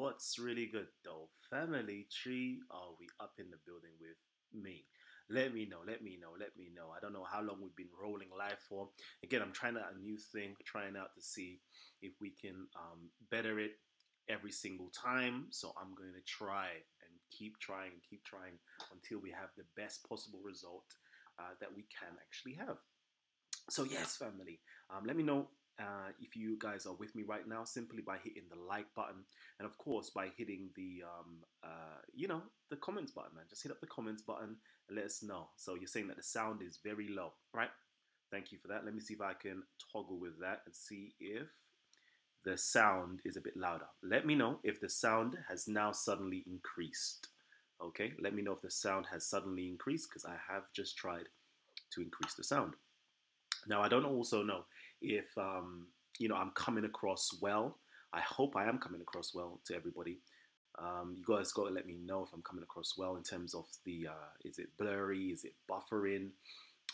What's really good though? Family tree, are we up in the building with me? Let me know, let me know, let me know. I don't know how long we've been rolling live for. Again, I'm trying out a new thing, trying out to see if we can better it every single time. So I'm going to try and keep trying until we have the best possible result that we can actually have. So yes, family, let me know if you guys are with me right now simply by hitting the like button, and of course by hitting the the comments button, man. Just hit up the comments button and let us know. So you're saying that the sound is very low, right? Thank you for that. Let me see if I can toggle with that and see if the sound is a bit louder. Let me know if the sound has now suddenly increased. Okay, let me know if the sound has suddenly increased because I have just tried to increase the sound. Now, I don't also know if I'm coming across well. I hope I am coming across well to everybody. You guys got to let me know if I'm coming across well in terms of the is it blurry, is it buffering,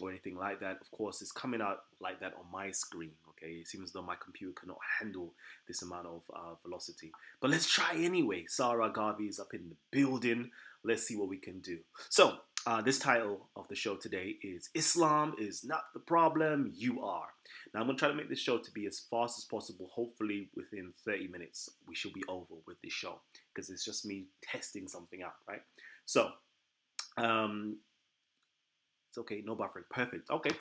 or anything like that. Of course, it's coming out like that on my screen. Okay, it seems as though my computer cannot handle this amount of velocity. But let's try anyway. Sarah Garvey is up in the building. Let's see what we can do. So, this title of the show today is Islam is not the problem, you are. Now, I'm going to try to make this show to be as fast as possible. Hopefully, within 30 minutes, we should be over with this show because it's just me testing something out, right? So, it's okay, no buffering. Perfect. Okay,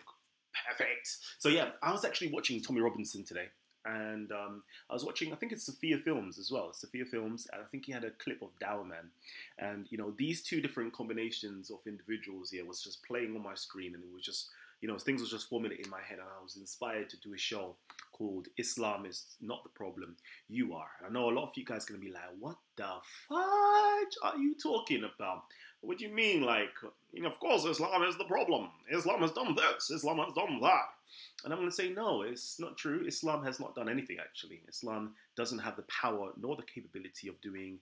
perfect. So yeah, I was actually watching Tommy Robinson today, and I was watching. I think it's Sophia Films as well. Sophia Films, and I think he had a clip of Dower Man, and these two different combinations of individuals here was just playing on my screen, and it was just things were just formulating in my head, and I was inspired to do a show called Islam is Not the Problem, You Are. And I know a lot of you guys are gonna be like, what the fudge are you talking about? What do you mean? Like, of course, Islam is the problem. Islam has done this. Islam has done that. And I'm going to say, no, it's not true. Islam has not done anything, actually. Islam doesn't have the power nor the capability of doing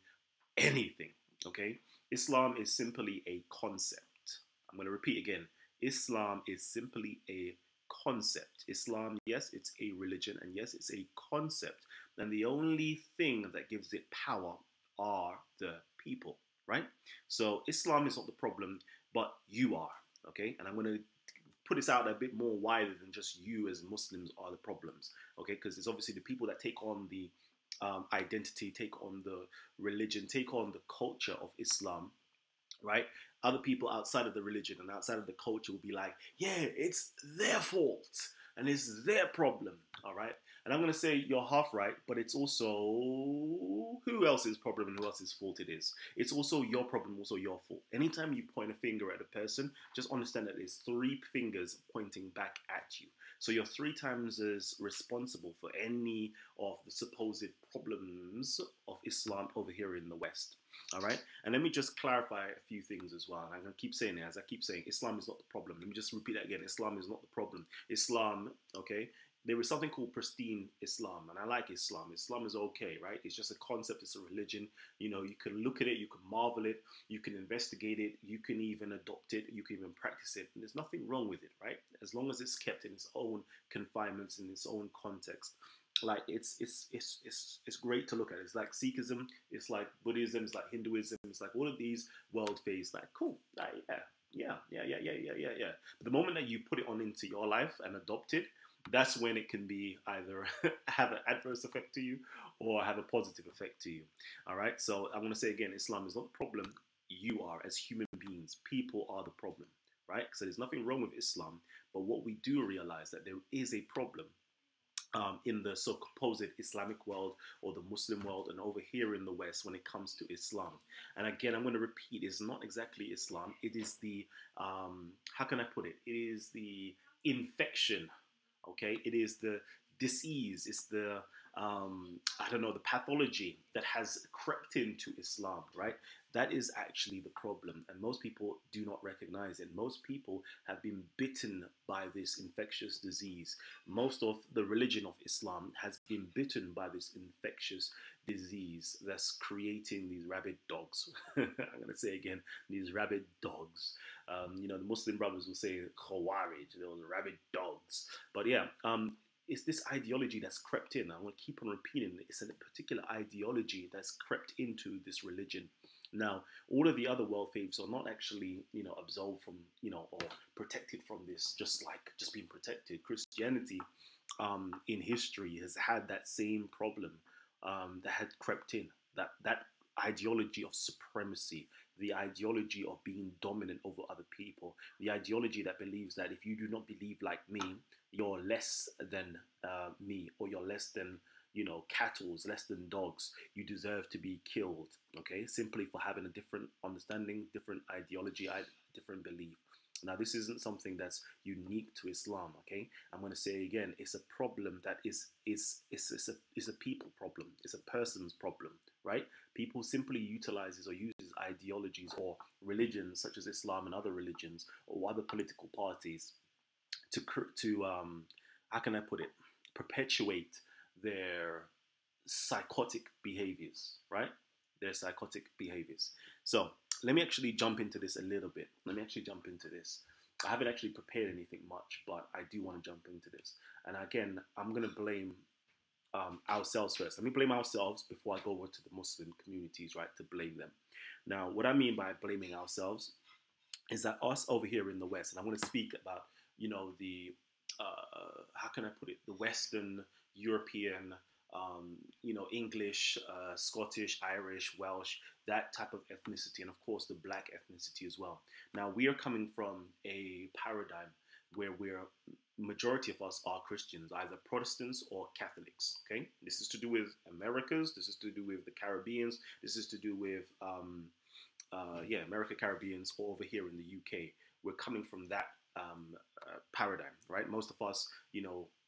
anything, okay? Islam is simply a concept. I'm going to repeat again. Islam is simply a concept. Islam, yes, it's a religion, and yes, it's a concept. And the only thing that gives it power are the people, right? So Islam is not the problem, but you are, okay? And I'm going to put this out a bit more wider than just you as Muslims are the problems, okay? Because it's obviously the people that take on the identity, take on the religion, take on the culture of Islam, right? Other people outside of the religion and outside of the culture will be like, yeah, it's their fault and it's their problem, all right? And I'm going to say you're half right, but it's also who else's problem and who else's fault it is. It's also your problem, also your fault. Anytime you point a finger at a person, just understand that there's three fingers pointing back at you. So you're three times as responsible for any of the supposed problems of Islam over here in the West. All right, and let me just clarify a few things as well. I'm going to keep saying it as I keep saying, Islam is not the problem. Let me just repeat that again. Islam is not the problem. Islam, okay, there is something called pristine Islam, and I like Islam. Islam is okay, right? It's just a concept. It's a religion. You can look at it, you can marvel it, you can investigate it, you can even adopt it, you can even practice it, and there's nothing wrong with it, right? As long as it's kept in its own confinements, in its own context. Like it's great to look at. It's like Sikhism, it's like Buddhism, it's like Hinduism, it's like all of these world faiths. Like cool, like, yeah. But the moment that you put it on into your life and adopt it, that's when it can be either have an adverse effect to you or have a positive effect to you. All right. So I'm going to say again, Islam is not the problem. You are, as human beings, people are the problem, right? So there's nothing wrong with Islam, but what we do realize that there is a problem in the supposed Islamic world or the Muslim world and over here in the West when it comes to Islam. And again, I'm going to repeat, it's not exactly Islam. It is the, how can I put it? It is the infection, okay? It is the disease. It's the, I don't know, the pathology that has crept into Islam, right? That is actually the problem. And most people do not recognize it. Most people have been bitten by this infectious disease. Most of the religion of Islam has been bitten by this infectious disease that's creating these rabid dogs. I'm going to say again, these rabid dogs. The Muslim brothers will say Khawarij, those rabid dogs. But yeah, it's this ideology that's crept in. I'm going to keep on repeating it. It's a particular ideology that's crept into this religion. Now, all of the other world faiths are not actually, absolved from, or protected from this, just being protected. Christianity, in history, has had that same problem that had crept in. That ideology of supremacy, the ideology of being dominant over other people, the ideology that believes that if you do not believe like me, you're less than me, or you're less than cattle, less than dogs. You deserve to be killed. Okay, simply for having a different understanding, different ideology, different belief. Now, this isn't something that's unique to Islam. Okay, I'm going to say again, it's a problem that is a people problem. It's a person's problem, right? People simply utilizes or uses ideologies or religions such as Islam and other religions or other political parties to how can I put it, perpetuate their psychotic behaviors, right? Their psychotic behaviors. So let me actually jump into this a little bit. I haven't actually prepared anything much, but I do want to jump into this. And again, I'm going to blame ourselves first. Let me blame ourselves before I go over to the Muslim communities, right? To blame them. Now, what I mean by blaming ourselves is that us over here in the West, and I'm going to speak about, the how can I put it, the Western European, English, Scottish, Irish, Welsh, that type of ethnicity, and of course the black ethnicity as well. Now, we are coming from a paradigm where majority of us are Christians, either Protestants or Catholics. Okay, this is to do with Americas. This is to do with the Caribbeans. This is to do with America, Caribbeans, or over here in the UK. We're coming from that paradigm, right? Most of us,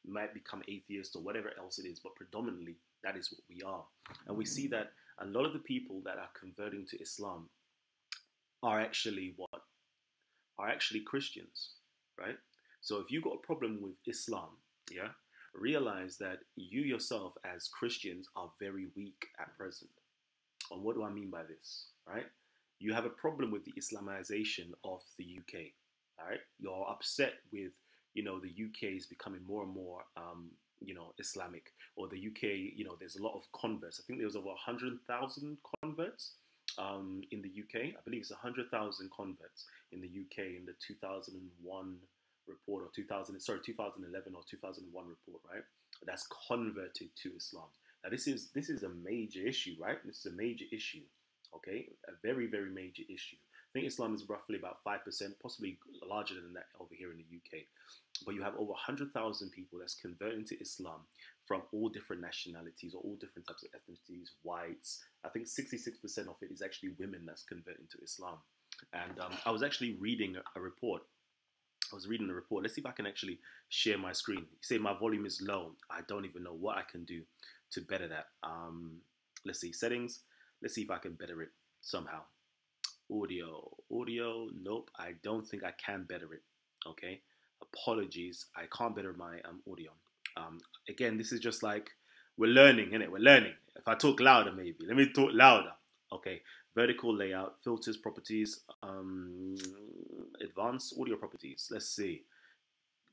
might become atheists or whatever else it is, but predominantly that is what we are. And we see that a lot of the people that are converting to Islam are actually what? Are actually Christians, right? So if you got a problem with Islam, yeah, realize that you yourself as Christians are very weak at present. And what do I mean by this, right? You have a problem with the Islamization of the UK, all right? You're upset with, the UK is becoming more and more, Islamic, or the UK, there's a lot of converts. I think there was over 100,000 converts in the UK. I believe it's 100,000 converts in the UK in the 2001 report, or 2011 or 2001 report, right? That's converted to Islam. Now, this is a major issue, right? This is a major issue, okay? A very, very major issue. I think Islam is roughly about 5%, possibly larger than that over here in the UK. But you have over 100,000 people that's converting to Islam from all different nationalities or all different types of ethnicities, whites. I think 66% of it is actually women that's converting to Islam. And I was actually reading a report. Let's see if I can actually share my screen. You say my volume is low. I don't even know what I can do to better that. Let's see, settings. Let's see if I can better it somehow. Audio, nope, I don't think I can better it. Okay, apologies, I can't better my audio. Again, this is just like, we're learning, innit? We're learning. If I talk louder, maybe. Let me talk louder. Okay, vertical layout, filters, properties, advanced audio properties. Let's see.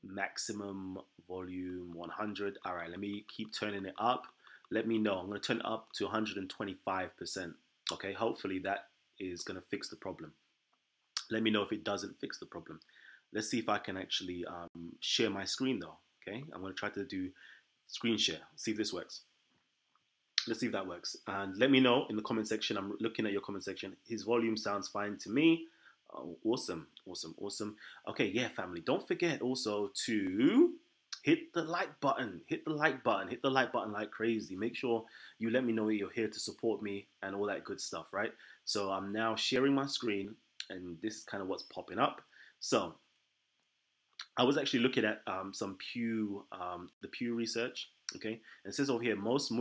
Maximum volume 100. All right, let me keep turning it up. Let me know. I'm going to turn it up to 125%. Okay, hopefully that is going to fix the problem. Let me know if it doesn't fix the problem. Let's see if I can actually share my screen though. Okay, I'm going to try to do screen share. See if this works. Let's see if that works. And let me know in the comment section. I'm looking at your comment section. His volume sounds fine to me. Oh, awesome. Okay, yeah, family. Don't forget also to hit the like button. Hit the like button like crazy. Make sure you let me know you're here to support me and all that good stuff, right? So I'm now sharing my screen, and this is kind of what's popping up. So I was actually looking at some the Pew research, okay? And it says over here, most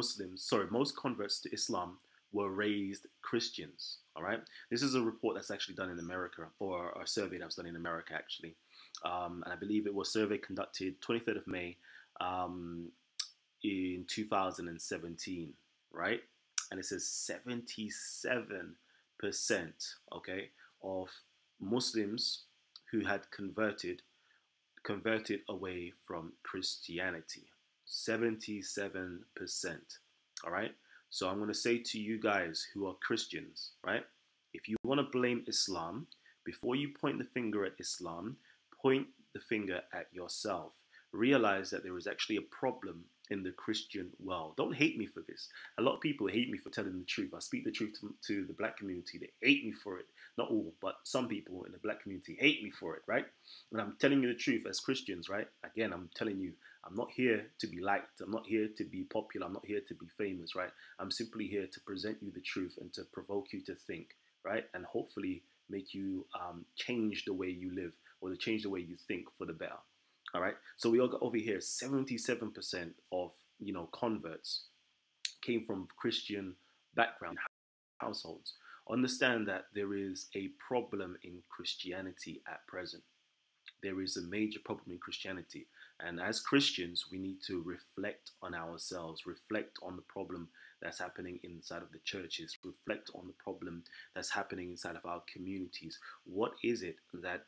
converts to Islam were raised Christians, all right? This is a report that's actually done in America, or a survey that was done in America, actually. And I believe it was a survey conducted 23rd of May in 2017, right? And it says 77%, okay, of Muslims who had converted away from Christianity. 77%. All right. So I'm going to say to you guys who are Christians, right? If you want to blame Islam, before you point the finger at Islam, point the finger at yourself. Realize that there is actually a problem in the Christian world. Don't hate me for this. A lot of people hate me for telling the truth. I speak the truth to the black community. They hate me for it. Not all, but some people in the black community hate me for it, right? And I'm telling you the truth as Christians, right? Again, I'm telling you, I'm not here to be liked. I'm not here to be popular. I'm not here to be famous, right? I'm simply here to present you the truth and to provoke you to think, right? And hopefully make you change the way you live or to change the way you think for the better. All right. So we all got over here 77% of converts came from Christian background households. Understand that there is a problem in Christianity at present. There is a major problem in Christianity. And as Christians, we need to reflect on ourselves, reflect on the problem that's happening inside of the churches, reflect on the problem that's happening inside of our communities. What is it that,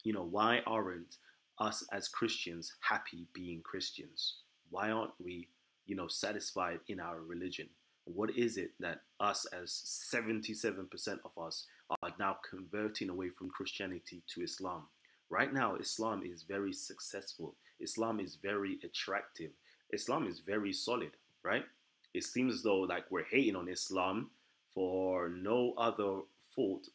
why aren't us as Christians happy being Christians? Why aren't we, satisfied in our religion? What is it that us as 77% of us are now converting away from Christianity to Islam? Right now, Islam is very successful. Islam is very attractive. Islam is very solid, right? It seems as though like we're hating on Islam for no other fault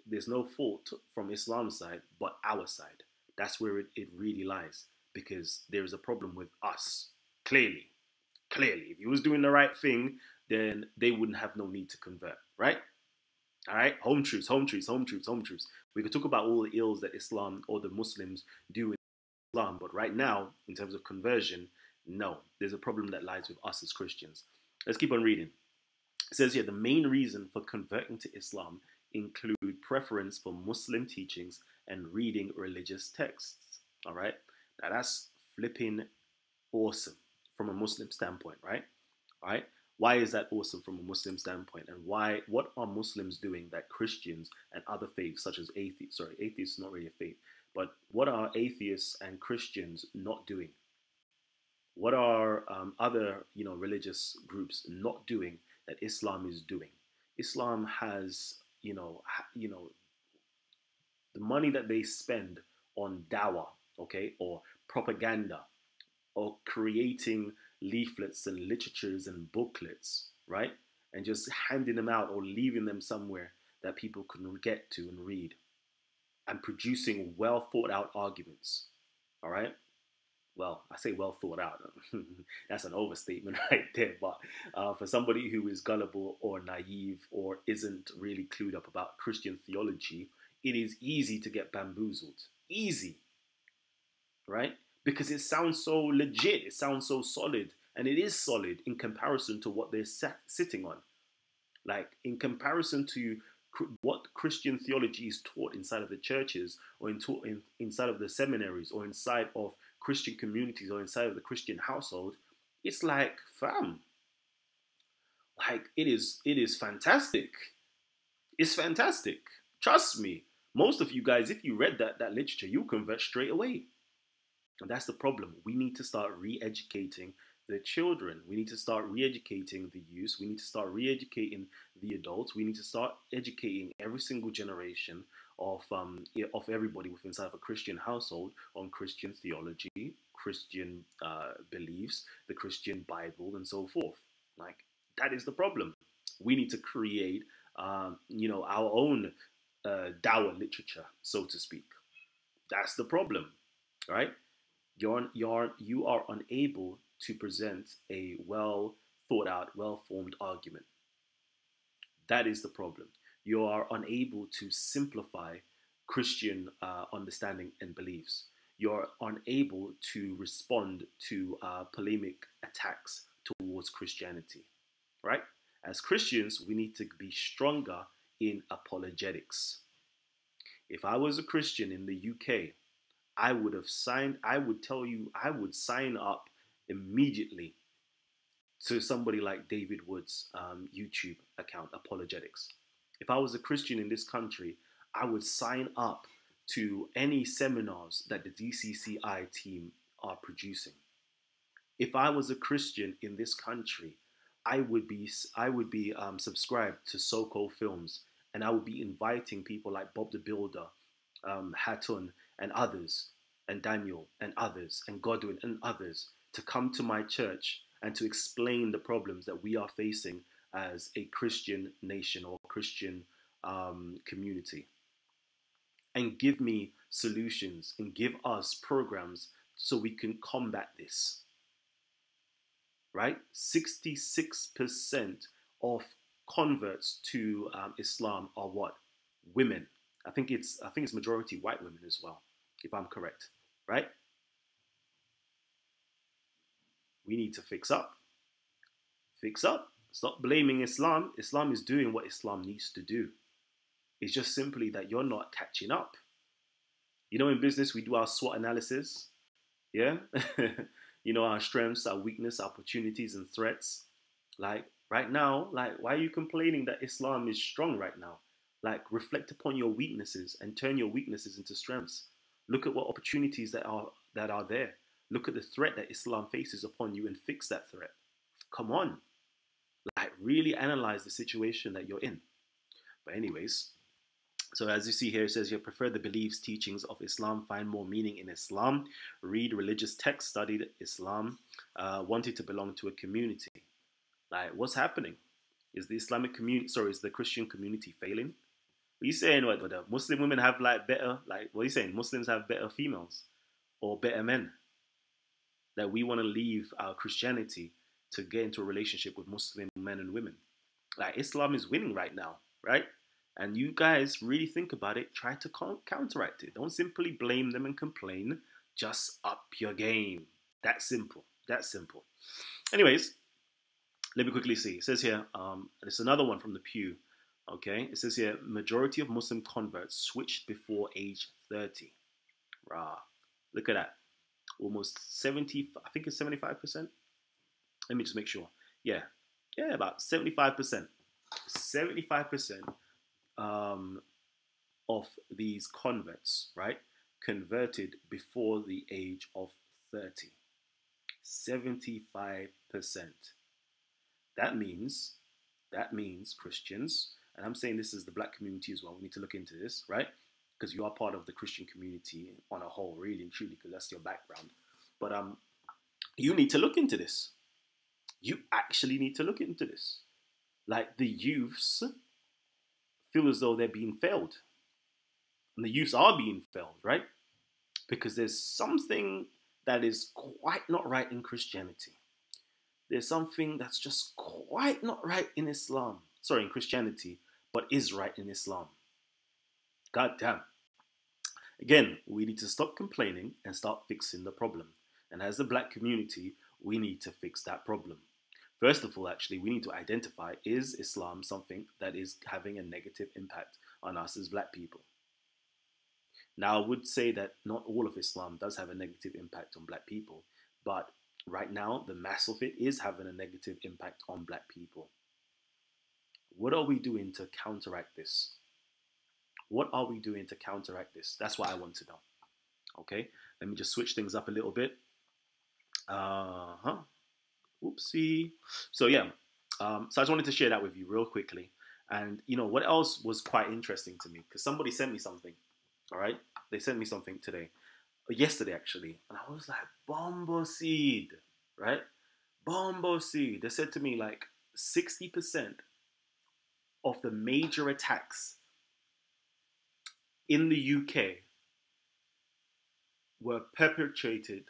there's no fault from Islam's side but our side. That's where it really lies because there's a problem with us. Clearly. Clearly. If he was doing the right thing, then they wouldn't have no need to convert, right? All right, home truths, home truths, home truths, home truths. We could talk about all the ills that Islam or the Muslims do in Islam, but right now, in terms of conversion, no, there's a problem that lies with us as Christians. Let's keep on reading. It says here the main reason for converting to Islam include preference for Muslim teachings and reading religious texts. All right, now that's flipping awesome from a Muslim standpoint, right? All right. Why is that awesome from a Muslim standpoint? And what are Muslims doing that Christians and other faiths, such as atheists is not really a faith, but what are atheists and Christians not doing? What are other, religious groups not doing that Islam is doing? Islam has, the money that they spend on dawah, okay, or propaganda, or creating leaflets and literatures and booklets, right? And just handing them out or leaving them somewhere that people can get to and read, and producing well thought out arguments, all right? Well, I say well thought out. That's an overstatement right there. But for somebody who is gullible or naive or isn't really clued up about Christian theology, it is easy to get bamboozled. Easy, right? Because it sounds so legit, it sounds so solid, and it is solid in comparison to what they're sitting on. Like, in comparison to what Christian theology is taught inside of the churches or inside of the seminaries or inside of Christian communities or inside of the Christian household, it's like, fam, like it is fantastic. It's fantastic. Trust me. Most of you guys, if you read that literature, you'll convert straight away. And that's the problem. We need to start re-educating the children. We need to start re-educating the youth. We need to start re-educating the adults. We need to start educating every single generation of everybody within inside of a Christian household on Christian theology, Christian beliefs, the Christian Bible, and so forth. Like, that is the problem. We need to create, our own Dawa literature, so to speak. That's the problem, right? You are unable to present a well thought out, well formed argument. That is the problem. You are unable to simplify Christian understanding and beliefs. You're unable to respond to polemic attacks towards Christianity, right? As Christians, we need to be stronger in apologetics. If I was a Christian in the UK, I would sign up immediately to somebody like David Wood's YouTube account, Apologetics. If I was a Christian in this country, I would sign up to any seminars that the DCCI team are producing. If I was a Christian in this country, I would be subscribed to so-called films, and I would be inviting people like Bob the Builder, Hatton, and others, and Daniel, and others, and Godwin, and others to come to my church and to explain the problems that we are facing as a Christian nation or Christian community, and give me solutions and give us programs so we can combat this. Right? 66% of converts to Islam are what? Women. I think it's majority white women as well, if I'm correct. Right? We need to fix up. Fix up. Stop blaming Islam. Islam is doing what Islam needs to do. It's just simply that you're not catching up. You know, in business, we do our SWOT analysis. Yeah? You know, our strengths, our weakness, our opportunities, and threats. Like, right now, like, why are you complaining that Islam is strong right now? Like, reflect upon your weaknesses and turn your weaknesses into strengths. Look at what opportunities that are there. Look at the threat that Islam faces upon you and fix that threat. Come on. Like, really analyze the situation that you're in. But anyways, so as you see here, it says you prefer the beliefs, teachings of Islam, find more meaning in Islam, read religious texts, studied Islam, wanted to belong to a community. Like, what's happening? Is the Islamic community, sorry, is the Christian community failing? Are you saying what the Muslim women have like better, like, what are you saying? Muslims have better females or better men? That we want to leave our Christianity to get into a relationship with Muslim men and women. Like, Islam is winning right now, right? And you guys really think about it, try to counteract it. Don't simply blame them and complain. Just up your game. That simple. That simple. Anyways, let me quickly see. It says here, there's another one from the Pew. Okay, it says here, majority of Muslim converts switched before age 30. Rah. Look at that. Almost 70, I think it's 75%. Let me just make sure. Yeah, about 75%. 75% of these converts, right, converted before the age of 30. 75%. That means Christians, and I'm saying this is the black community as well. We need to look into this, right? Because you are part of the Christian community on a whole, really and truly, because that's your background. But you need to look into this. You actually need to look into this. Like, the youths feel as though they're being failed. And the youths are being failed, right? Because there's something that is quite not right in Christianity. There's something that's just quite not right in Islam. Sorry, in Christianity, but is right in Islam. God damn. Again, we need to stop complaining and start fixing the problem. And as the black community, we need to fix that problem. First of all, actually, we need to identify, is Islam something that is having a negative impact on us as black people? Now, I would say that not all of Islam does have a negative impact on black people, but right now, the mass of it is having a negative impact on black people. What are we doing to counteract this? What are we doing to counteract this? That's what I want to know. Okay, let me just switch things up a little bit. Oopsie. So yeah, so I just wanted to share that with you real quickly. And you know what else was quite interesting to me? Because somebody sent me something. All right, they sent me something today, yesterday actually, and I was like, Bombo seed, right? Bombo seed. They said to me like 60% of the major attacks in the UK were perpetrated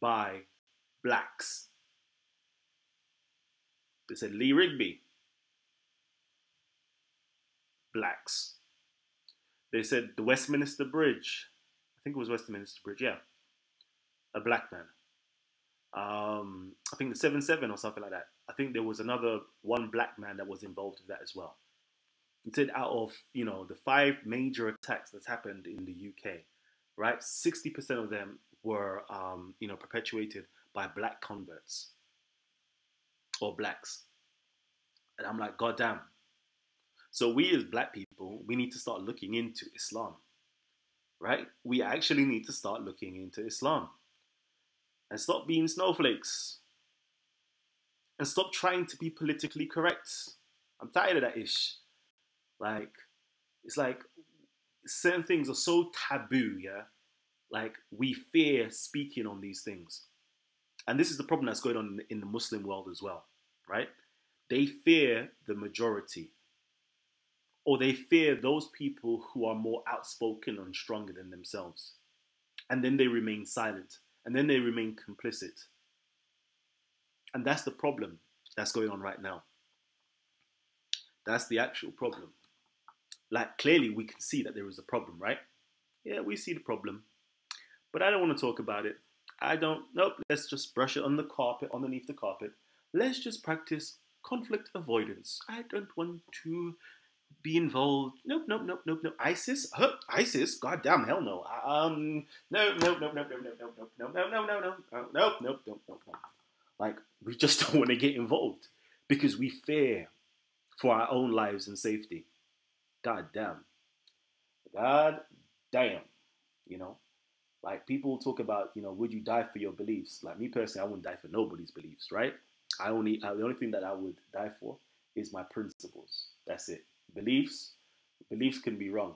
by blacks. They said Lee Rigby, blacks. They said the Westminster Bridge, I think it was Westminster Bridge, yeah, a black man. I think the 7-7 or something like that. I think there was another one black man that was involved with that as well. It said out of, you know, the 5 major attacks that's happened in the UK, right, 60% of them were, you know, perpetuated by black converts or blacks. And I'm like, God damn. So we as black people, we need to start looking into Islam, right? We actually need to start looking into Islam and stop being snowflakes. and stop trying to be politically correct. I'm tired of that ish. Like, it's like certain things are so taboo, yeah? Like, we fear speaking on these things. And this is the problem that's going on in the Muslim world as well, right? They fear the majority, or they fear those people who are more outspoken and stronger than themselves. And then they remain silent, and then they remain complicit. And that's the problem that's going on right now. That's the actual problem. Like, clearly we can see that there is a problem, right? Yeah, we see the problem. But I don't want to talk about it. I don't, nope, let's just brush it on the carpet, underneath the carpet. Let's just practice conflict avoidance. I don't want to be involved. Nope, nope, nope, nope, nope. ISIS? Huh? ISIS? God damn, hell no. No, no, no, no, no, no, no, no, no, no, no, no, no, no, no, no, no, no. Like, we just don't want to get involved because we fear for our own lives and safety. God damn. God damn. You know? Like, people talk about, would you die for your beliefs? Like, me personally, I wouldn't die for nobody's beliefs, right? The only thing that I would die for is my principles. That's it. Beliefs can be wrong.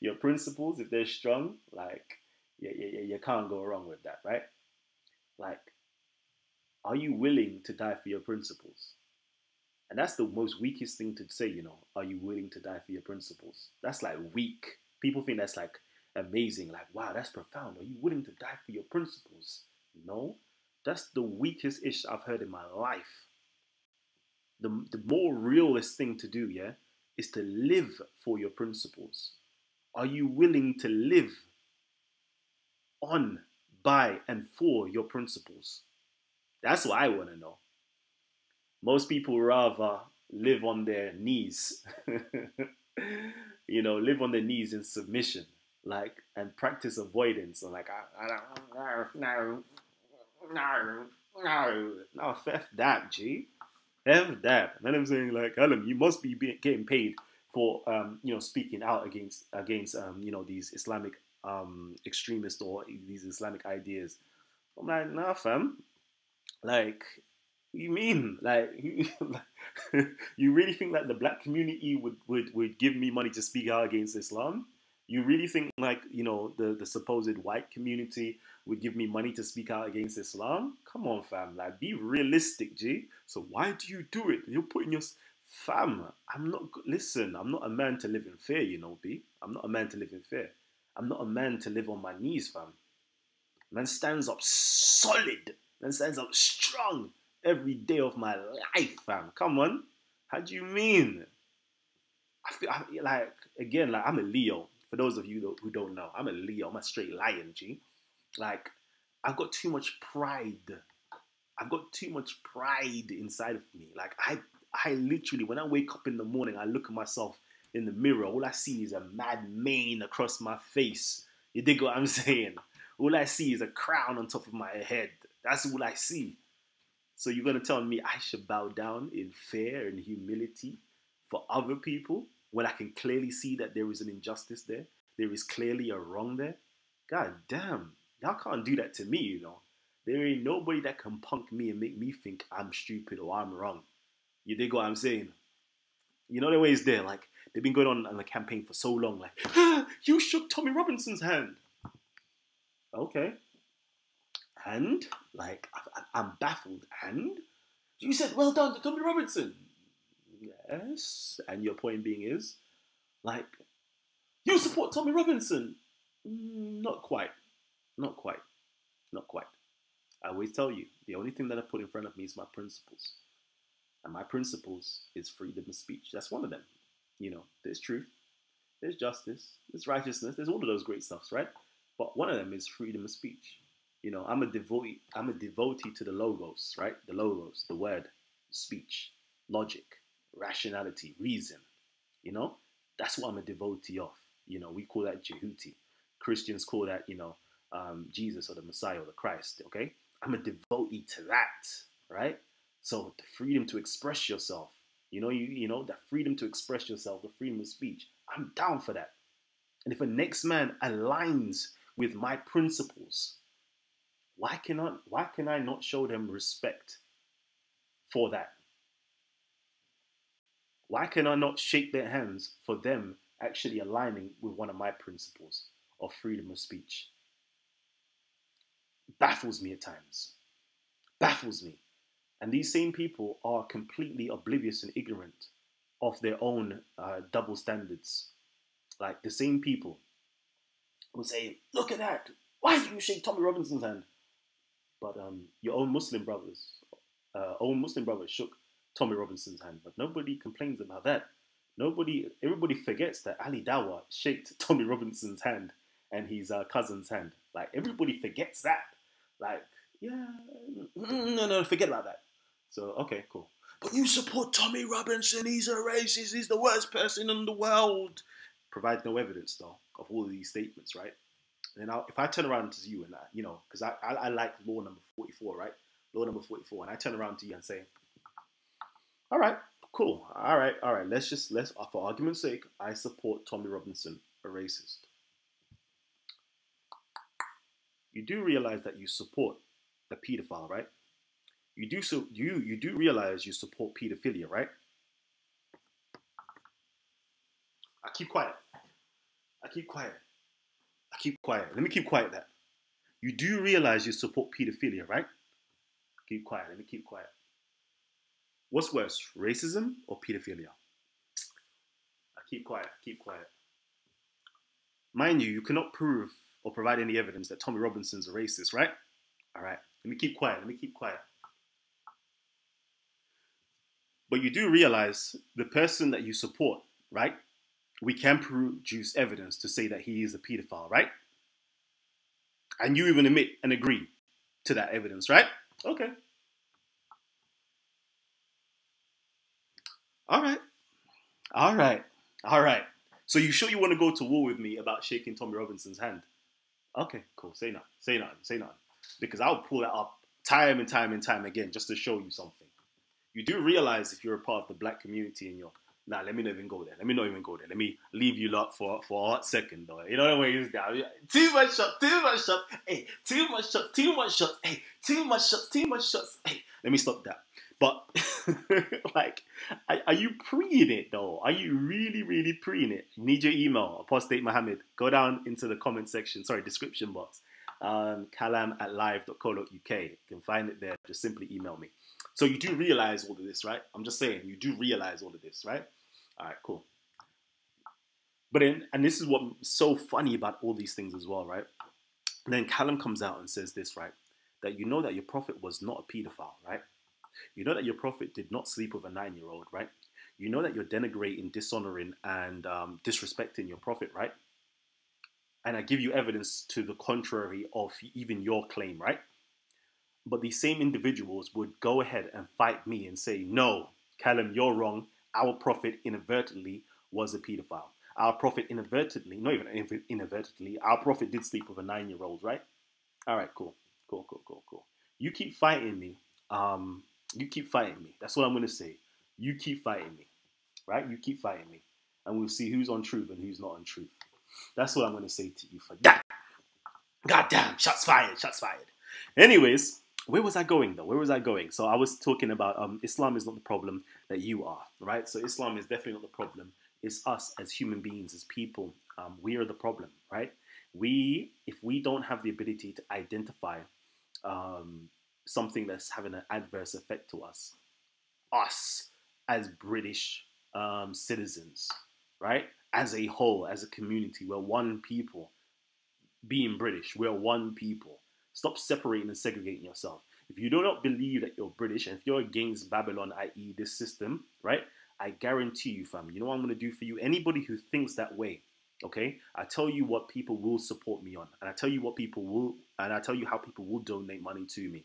Your principles, if they're strong, like, you can't go wrong with that, right? Like, are you willing to die for your principles? And that's the most weakest thing to say, Are you willing to die for your principles? That's like weak. People think that's like amazing. Like, wow, that's profound. Are you willing to die for your principles? No. That's the weakest ish I've heard in my life. The more realist thing to do, yeah, is to live for your principles. Are you willing to live on, by, and for your principles? That's what I want to know. Most people rather live on their knees, live on their knees in submission, like, and practice avoidance. And like, no, F that, G. F that. And then I'm saying, like, Alan, you must be getting paid for, speaking out against these Islamic extremists or these Islamic ideas. I'm like, nah, fam. Like, what you mean? Like, you really think that the black community would give me money to speak out against Islam? You really think, like, the supposed white community would give me money to speak out against Islam? Come on, fam. Like, be realistic, G. So why do you do it? You're putting your... Fam, listen, I'm not a man to live in fear, B. I'm not a man to live in fear. I'm not a man to live on my knees, fam. Man stands up solid. Man stands up strong every day of my life, fam. Come on. How do you mean? Again, I'm a Leo. For those of you who don't know, I'm a Leo. I'm a straight lion, G. Like, I've got too much pride. I've got too much pride inside of me. Like, I literally, when I wake up in the morning, I look at myself in the mirror. All I see is a mad mane across my face. You dig what I'm saying? All I see is a crown on top of my head. That's all I see. So you're going to tell me I should bow down in fear and humility for other people when I can clearly see that there is an injustice there? There is clearly a wrong there? God damn. Y'all can't do that to me, There ain't nobody that can punk me and make me think I'm stupid or I'm wrong. You dig what I'm saying? You know the way it's there. Like, they've been going on a campaign for so long. Like, you shook Tommy Robinson's hand. Okay. And, like, I'm baffled. And you said, well done to Tommy Robinson. Yes. And your point being is, like, you support Tommy Robinson. Not quite. Not quite. Not quite. I always tell you, the only thing that I put in front of me is my principles. And my principles is freedom of speech. That's one of them. There's truth, there's justice, there's righteousness, there's all of those great stuffs, right? But one of them is freedom of speech. I'm a devotee to the logos, right? The logos, the word, speech, logic, rationality, reason. That's what I'm a devotee of. We call that Jehuti. Christians call that, Jesus or the Messiah or the Christ, okay? I'm a devotee to that, right? So the freedom to express yourself, that freedom to express yourself, the freedom of speech, I'm down for that. And if a next man aligns with my principles, why can I not show them respect for that? Why can I not shake their hands for them actually aligning with one of my principles of freedom of speech? Baffles me at times. Baffles me. And these same people are completely oblivious and ignorant of their own double standards. Like the same people will say, look at that. Why did you shake Tommy Robinson's hand? But your own Muslim brothers shook Tommy Robinson's hand. But nobody complains about that. Everybody forgets that Ali Dawah shaked Tommy Robinson's hand and his cousin's hand. Like, everybody forgets that. Like, yeah, no, forget about that. So, okay, cool. But you support Tommy Robinson, he's a racist, he's the worst person in the world. Provide no evidence, though, of all of these statements, right? And then if I turn around to you and because I like law number 44, right? Law number 44, and I turn around to you and say, all right, cool, all right, let's for argument's sake, I support Tommy Robinson, a racist. You do realize that you support a pedophile, right? You do realize you support pedophilia, right? I keep quiet. Let me keep quiet that. You do realize you support pedophilia, right? Keep quiet. Let me keep quiet. What's worse, racism or pedophilia? I keep quiet. Mind you cannot prove or provide any evidence that Tommy Robinson's a racist, right? All right. Let me keep quiet. But you do realize the person that you support, right? We can produce evidence to say that he is a pedophile, right? And you even admit and agree to that evidence, right? Okay. All right. So you sure you want to go to war with me about shaking Tommy Robinson's hand? Okay, cool. Say nothing. Because I'll pull that up time and time again just to show you something. You do realize if you're a part of the black community and you're, let me not even go there. Let me leave you lot for a hot second, though. You know the way it's down. Too much shots. Hey, too much shots. Hey, too much shots. Hey, let me stop that. But, like, are you pre-ing it, though? Are you really, really pre-ing it? Need your email, Apostate Mohammed. Go down into the description box. kalam@live.co.uk. You can find it there. Just simply email me. So you do realize all of this, right? I'm just saying, you do realize all of this, right? All right, cool. But then, and this is what's so funny about all these things as well, right? And then Callum comes out and says this, right? That you know that your prophet was not a pedophile, right? You know that your prophet did not sleep with a 9-year-old, right? You know that you're denigrating, dishonoring, and disrespecting your prophet, right? And I give you evidence to the contrary of even your claim, right? But these same individuals would go ahead and fight me and say, no, Callum, you're wrong. Our prophet inadvertently was a pedophile. Our prophet inadvertently, not even inadvertently, our prophet did sleep with a 9-year-old, right? All right, cool. You keep fighting me. That's what I'm going to say. You keep fighting me, right? You keep fighting me. And we'll see who's on truth and who's not on truth. That's what I'm going to say to you for that. God damn, shots fired. Anyways, where was I going though? So I was talking about Islam is not the problem that you are, right? So Islam is definitely not the problem. It's us as human beings, as people. We are the problem, right? If we don't have the ability to identify something that's having an adverse effect to us as British citizens, right? As a whole, as a community, we're one people. Being British, we're one people. Stop separating and segregating yourself. If you do not believe that you're British, and if you're against Babylon, i.e. this system, right? I guarantee you, fam, you know what I'm going to do for you? Anybody who thinks that way, okay? I tell you what people will support me on. And I tell you how people will donate money to me.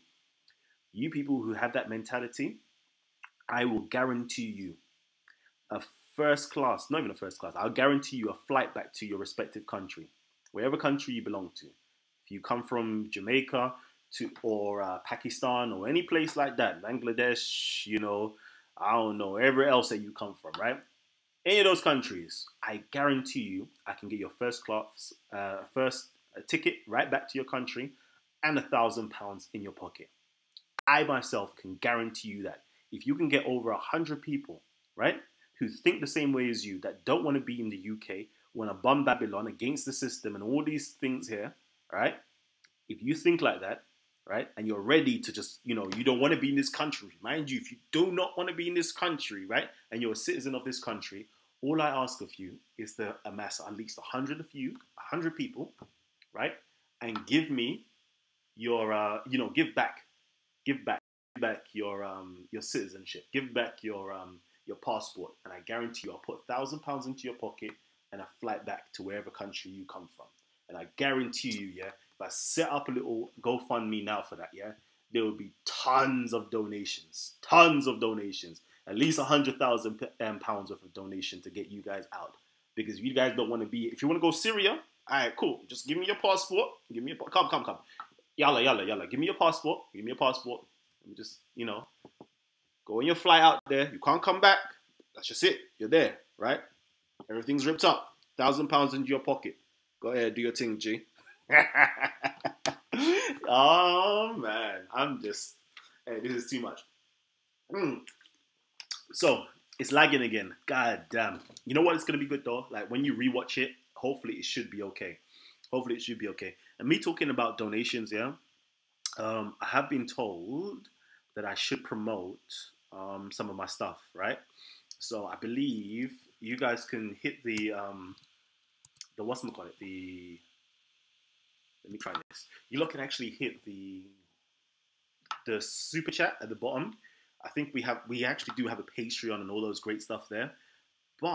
You people who have that mentality, I will guarantee you a first class, not even a first class, I'll guarantee you a flight back to your respective country, wherever country you belong to. If you come from Jamaica or Pakistan or any place like that, Bangladesh, I don't know, everywhere else that you come from, right? Any of those countries, I guarantee you, I can get your first class, first ticket right back to your country and £1,000 in your pocket. I myself can guarantee you that if you can get over 100 people, right, who think the same way as you, that don't want to be in the UK, want to bomb Babylon against the system and all these things here, right? If you think like that, right, and you're ready to just, you know, you don't want to be in this country, mind you, if you do not want to be in this country, right, and you're a citizen of this country, all I ask of you is to amass at least 100 of you, 100 people, right, and give me your, you know, give back your citizenship, give back your passport, and I guarantee you, I'll put £1,000 into your pocket and a flight back to wherever country you come from. And I guarantee you, yeah, if I set up a little GoFundMe now for that, yeah, there will be tons of donations, at least £100,000 worth of donation to get you guys out. Because if you guys don't want to be, if you want to go Syria, all right, cool. Just give me your passport. Come. Yalla. Give me your passport. Let me just, you know, go on your flight out there. You can't come back. That's just it. You're there, right? Everything's ripped up. £1,000 into your pocket. Go ahead, do your thing, G. Oh man, hey, this is too much. So it's lagging again. God damn. You know what? It's gonna be good though. Like when you rewatch it, hopefully it should be okay. And me talking about donations, yeah. I have been told that I should promote some of my stuff, right? So I believe you guys can hit the whatchamacallit, let me try this. You lot can actually hit the super chat at the bottom. I think we actually do have a Patreon and all those great stuff there. But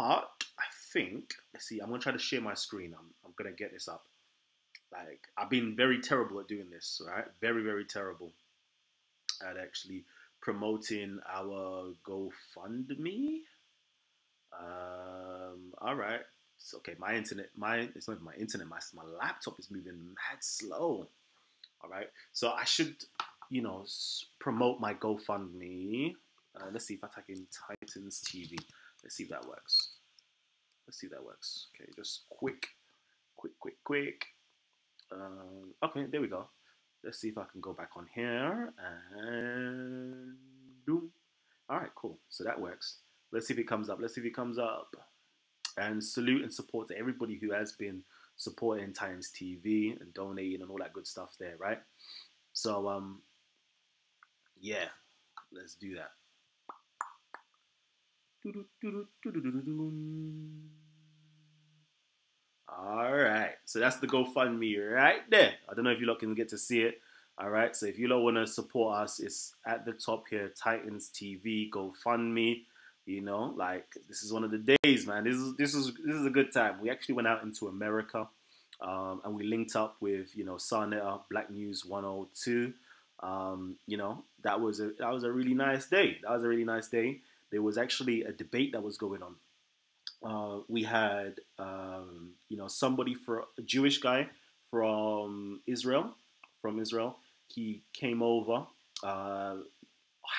I think, let's see, I'm gonna try to share my screen. I'm gonna get this up. Like, I've been very terrible at doing this, right? Very, very terrible at actually promoting our GoFundMe. All right. It's okay. It's not even my internet. My laptop is moving mad slow. All right. So I should, you know, promote my GoFundMe. Let's see if I type in Titans TV. Let's see if that works. Okay, just quick. Okay, there we go. Let's see if I can go back on here and boom. All right, cool. So that works. Let's see if it comes up. And salute and support to everybody who has been supporting Titans TV and donating and all that good stuff there, right? So yeah, let's do that. All right, so that's the GoFundMe right there. I don't know if you lot can get to see it. All right, so if you lot want to support us, it's at the top here, Titans TV GoFundMe. You know, like this is one of the days, man. This is a good time. We actually went out into America, and we linked up with, you know, Sarnetta, Black News 102. You know, that was a really nice day. There was actually a debate that was going on. We had, you know, a Jewish guy from Israel. He came over.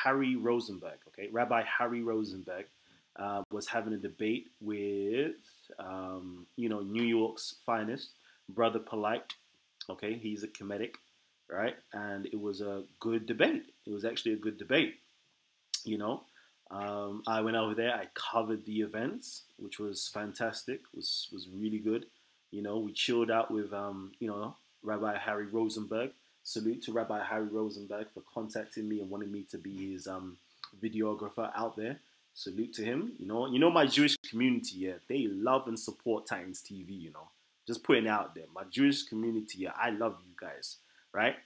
Harry Rosenberg, okay, Rabbi Harry Rosenberg, was having a debate with, you know, New York's finest, Brother Polite. Okay, he's a Kemetic, right? And it was a good debate. It was actually a good debate. You know, I went over there. I covered the events, which was fantastic. Was really good. You know, we chilled out with, you know, Rabbi Harry Rosenberg. Salute to Rabbi Harry Rosenberg for contacting me and wanting me to be his videographer out there. Salute to him. You know my Jewish community, yeah, they love and support Titans TV, you know. Just putting it out there. My Jewish community, yeah, I love you guys, right?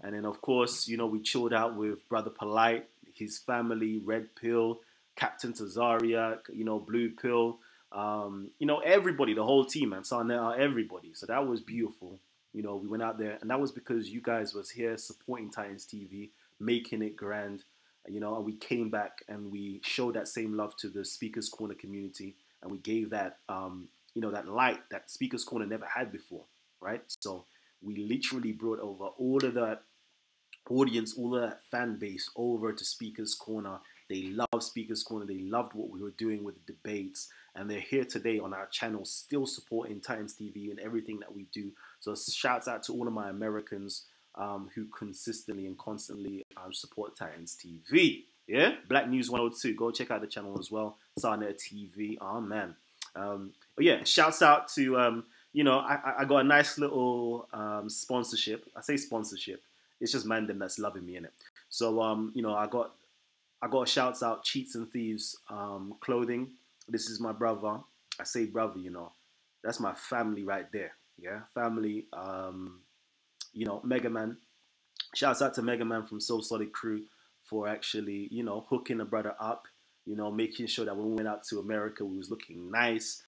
And then, of course, you know, we chilled out with Brother Polite, his family, Red Pill, Captain Tazaria, you know, Blue Pill, you know, everybody, the whole team, man, Sarnetta, everybody. So that was beautiful. You know, we went out there, and that was because you guys was here supporting Titans TV, making it grand, you know, and we came back and we showed that same love to the Speaker's Corner community, and we gave that, you know, that light that Speaker's Corner never had before, right? So we literally brought over all of that audience, all of that fan base over to Speaker's Corner. They love Speaker's Corner. They loved what we were doing with the debates. And they're here today on our channel, still supporting Titans TV and everything that we do. So shouts out to all of my Americans who consistently and constantly support Titans TV. Yeah, Black News 102. Go check out the channel as well. Sarnet TV. Oh man. But yeah, shouts out to I got a nice little sponsorship. I say sponsorship. It's just man them that's loving me in it. So I got shouts out Cheats and Thieves clothing. This is my brother. I say brother, that's my family right there. Yeah, family. Mega Man. Shouts out to Mega Man from Soul Solid Crew for actually, hooking a brother up, making sure that when we went out to America, we was looking nice,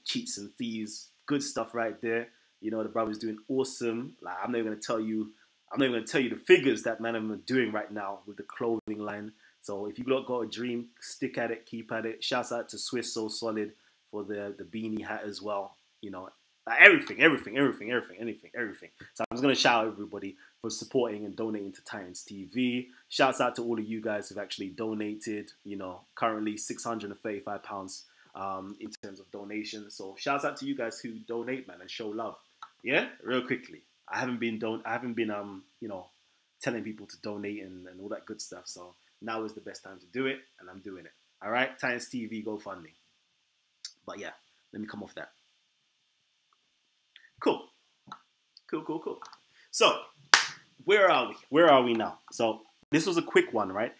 Cheats and Thieves, good stuff right there. The brother's doing awesome. Like, I'm not even gonna tell you the figures that man I'm doing right now with the clothing line. So if you got a dream, stick at it, keep at it. Shouts out to Swiss Soul Solid for the beanie hat as well. Like everything. So I'm just gonna shout out everybody for supporting and donating to Titans TV. Shouts out to all of you guys who've actually donated. Currently £635 in terms of donations. So shouts out to you guys who donate, man, and show love. Yeah, real quickly. I haven't been telling people to donate and all that good stuff. So now is the best time to do it, and I'm doing it. All right, Titans TV, GoFundMe. But yeah, let me come off that. Cool. So, where are we? Where are we now? So, this was a quick one, right?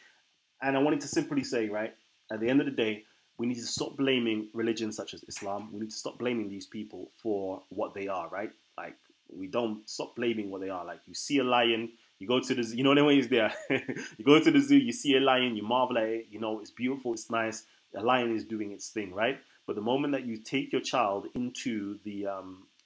And I wanted to simply say, right, at the end of the day, we need to stop blaming religions such as Islam. We need to stop blaming these people for what they are, right? Like, we don't stop blaming what they are. Like, you see a lion, you go to the zoo, the way he's there. You go to the zoo, you see a lion, you marvel at it, it's beautiful, it's nice. The lion is doing its thing, right? But the moment that you take your child into the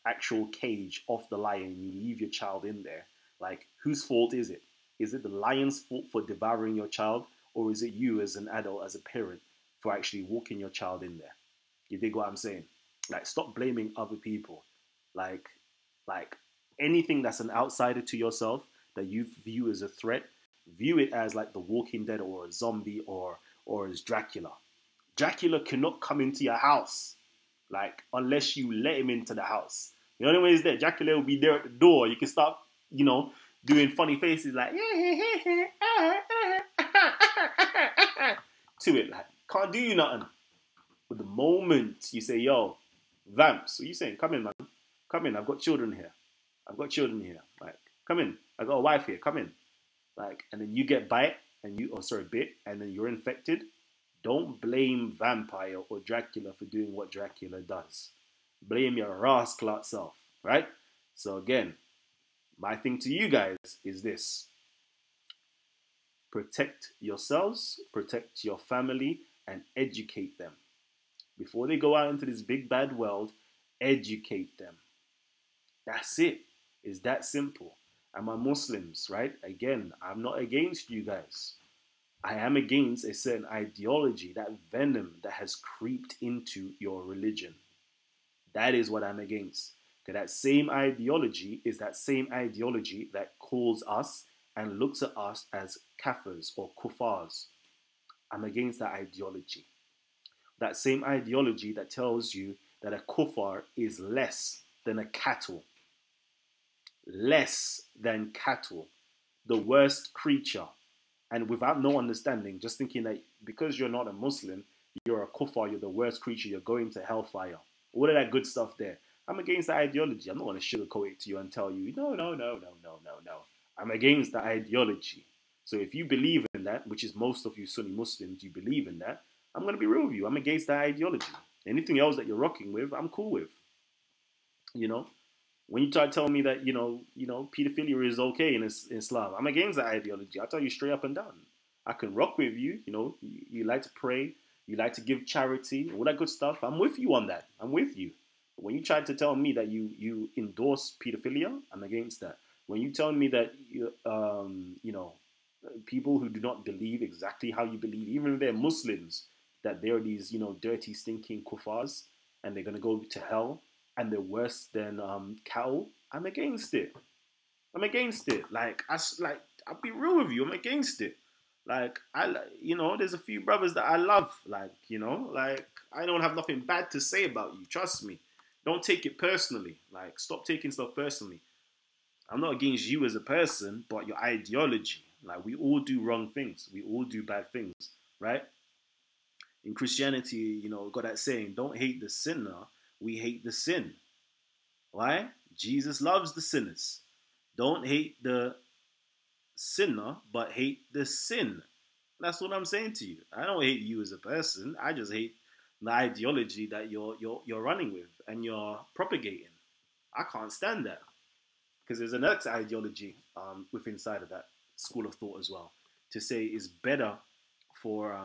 actual cage of the lion, you leave your child in there, like, whose fault is it? Is it the lion's fault for devouring your child, or is it you as an adult, as a parent, for actually walking your child in there? You dig what I'm saying? Like, stop blaming other people. Like anything that's an outsider to yourself that you view as a threat, view it as like the Walking Dead or a zombie or as Dracula. Dracula cannot come into your house, like, unless you let him into the house. The only way is that Dracula will be there at the door. You can start, doing funny faces like to it, like, can't do you nothing. But the moment you say, yo, Vamps, what are you saying? Come in, man. Come in. I've got children here. Like, come in. I got a wife here. Come in. Like, and then you get bit, and then you're infected. Don't blame Vampire or Dracula for doing what Dracula does. Blame your rascal self, right? So again, my thing to you guys is this. Protect yourselves, protect your family, and educate them. Before they go out into this big bad world, educate them. That's it. It's that simple. And my Muslims, right? Again, I'm not against you guys. I am against a certain ideology, that venom that has creeped into your religion. That is what I'm against. Because that same ideology is that same ideology that calls us and looks at us as kafirs or kuffars. I'm against that ideology. That same ideology that tells you that a kuffar is less than a cattle. Less than cattle. The worst creature. And without no understanding, just thinking that because you're not a Muslim, you're a kuffar, you're the worst creature, you're going to hellfire. All of that good stuff there. I'm against that ideology. I'm not going to sugarcoat it to you and tell you, no. I'm against the ideology. So if you believe in that, which is most of you Sunni Muslims, you believe in that, I'm going to be real with you. I'm against that ideology. Anything else that you're rocking with, I'm cool with. When you try to tell me that, pedophilia is okay in Islam, I'm against that ideology. I'll tell you straight up and down. I can rock with you, you like to pray, you like to give charity, all that good stuff. I'm with you on that. I'm with you. But when you try to tell me that you endorse pedophilia, I'm against that. When you tell me that, people who do not believe exactly how you believe, even if they're Muslims, that they're these, dirty, stinking kuffars, and they're going to go to hell, and they're worse than cattle, I'm against it. I'm against it. I'll be real with you. I'm against it. There's a few brothers that I love. I don't have nothing bad to say about you. Trust me. Don't take it personally. Stop taking stuff personally. I'm not against you as a person, but your ideology. Like, we all do wrong things. We all do bad things, right? In Christianity, you know, got that saying, don't hate the sinner, we hate the sin. Why? Jesus loves the sinners. Don't hate the sinner, but hate the sin. That's what I'm saying to you. I don't hate you as a person. I just hate the ideology that you're running with and you're propagating. I can't stand that because there's another ideology with inside of that school of thought as well. To say it's better for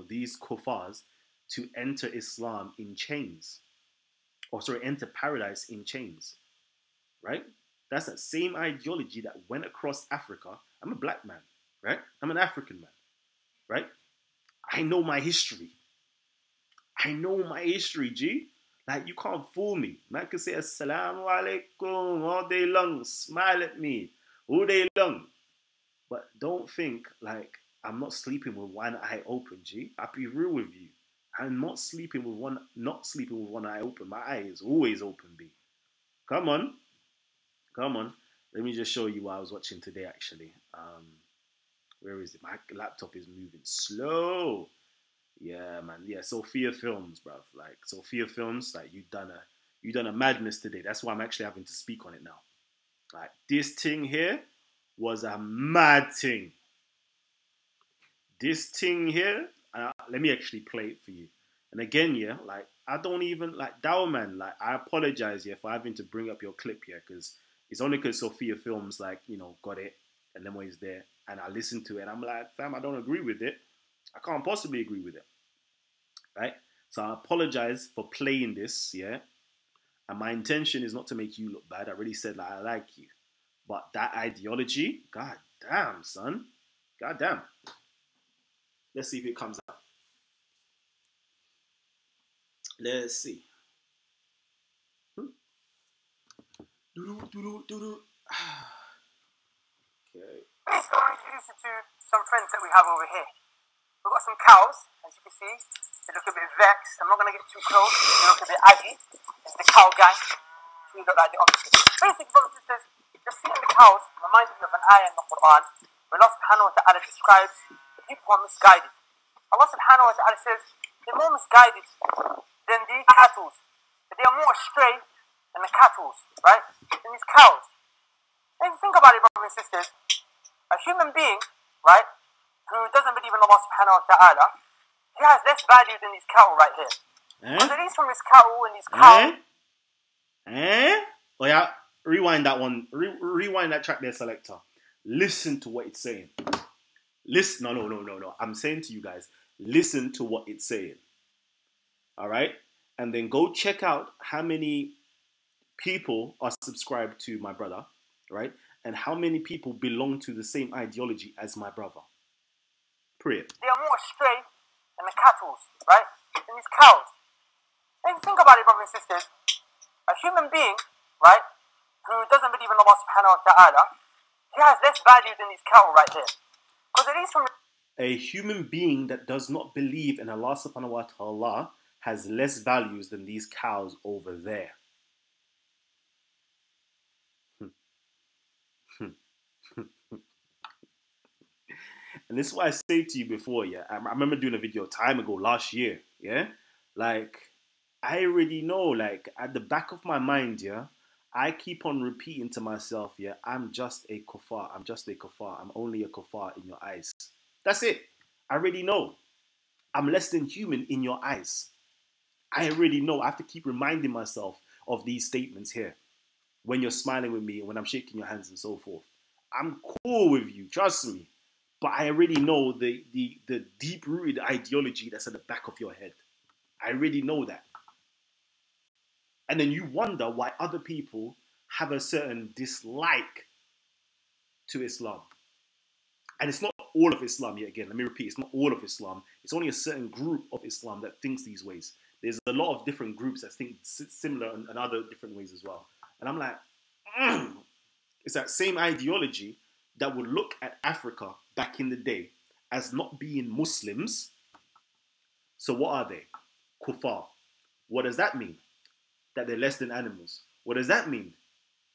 these kuffars to enter Islam in chains, or sorry, enter paradise in chains, right? That's that same ideology that went across Africa. I'm a black man, right? I'm an African man, right? I know my history. I know my history, G. Like, you can't fool me. Man can say assalamu alaikum all day long, smile at me all day long. But don't think like I'm not sleeping with one eye open, G. I'll be real with you. I'm not sleeping with one eye open. My eye is always open, B. Come on. Come on. Let me just show you what I was watching today, actually. Where is it? My laptop is moving slow. Yeah, man. Yeah, Sophia Films, bruv. Like, Sophia Films, like, you done a madness today. That's why I'm actually having to speak on it now. Like, this thing here was a mad thing. This thing here, let me actually play it for you. And again, yeah, like, I don't even, like, Dow, man, like, I apologize, yeah, for having to bring up your clip here, because it's only because Sophia Films, like, you know, got it, and then when it's there, and I listened to it, and I'm like, fam, I don't agree with it. I can't possibly agree with it, right? So I apologize for playing this, yeah? And my intention is not to make you look bad. I already said, like, I like you. But that ideology, god damn, son. God damn. Let's see if it comes out. Let's see. Okay. So I'll introduce you to some friends that we have over here. We've got some cows, as you can see. They look a bit vexed. I'm not going to get too close. They look a bit aggy. It's the cow gang. So you look like the opposite. Basically, brothers and sisters, just seeing the cows reminds me of an ayah in the Quran where Allah subhanahu wa ta'ala describes the people who are misguided. Allah subhanahu wa ta'ala says they're more misguided than the cattle. That they are more astray than the cattle, right? Than these cows. And if you think about it, brothers and sisters, a human being, right, who doesn't believe in Allah subhanahu wa ta'ala, he has less value than these cattle right here. Because at least from this cattle and these cows. Oh yeah, rewind that one. Rewind that track there, selector. Listen to what it's saying. Listen, no. I'm saying to you guys, listen to what it's saying. All right? And then go check out how many people are subscribed to my brother, right? And how many people belong to the same ideology as my brother. Period. They are more astray than the cattle, right? Than these cows. And if you think about it, brothers and sisters, a human being, right, who doesn't believe in Allah subhanahu wa ta'ala, he has less value than these cattle right here. Because at least from a human being that does not believe in Allah subhanahu wa ta'ala has less values than these cows over there. And this is what I say to you before, yeah. I remember doing a video time ago, last year, yeah. Like, I already know, like, at the back of my mind, yeah, I keep on repeating to myself, yeah, I'm just a kuffar, I'm just a kuffar, I'm only a kuffar in your eyes. That's it. I already know. I'm less than human in your eyes. I already know. I have to keep reminding myself of these statements here. When you're smiling with me, when I'm shaking your hands and so forth. I'm cool with you, trust me. But I already know the deep-rooted ideology that's at the back of your head. I already know that. And then you wonder why other people have a certain dislike to Islam. And it's not all of Islam, yet again, let me repeat, it's not all of Islam. It's only a certain group of Islam that thinks these ways. There's a lot of different groups that think similar and other different ways as well. And I'm like, it's that same ideology that would look at Africa back in the day as not being Muslims. So what are they? Kuffar. What does that mean? That they're less than animals. What does that mean?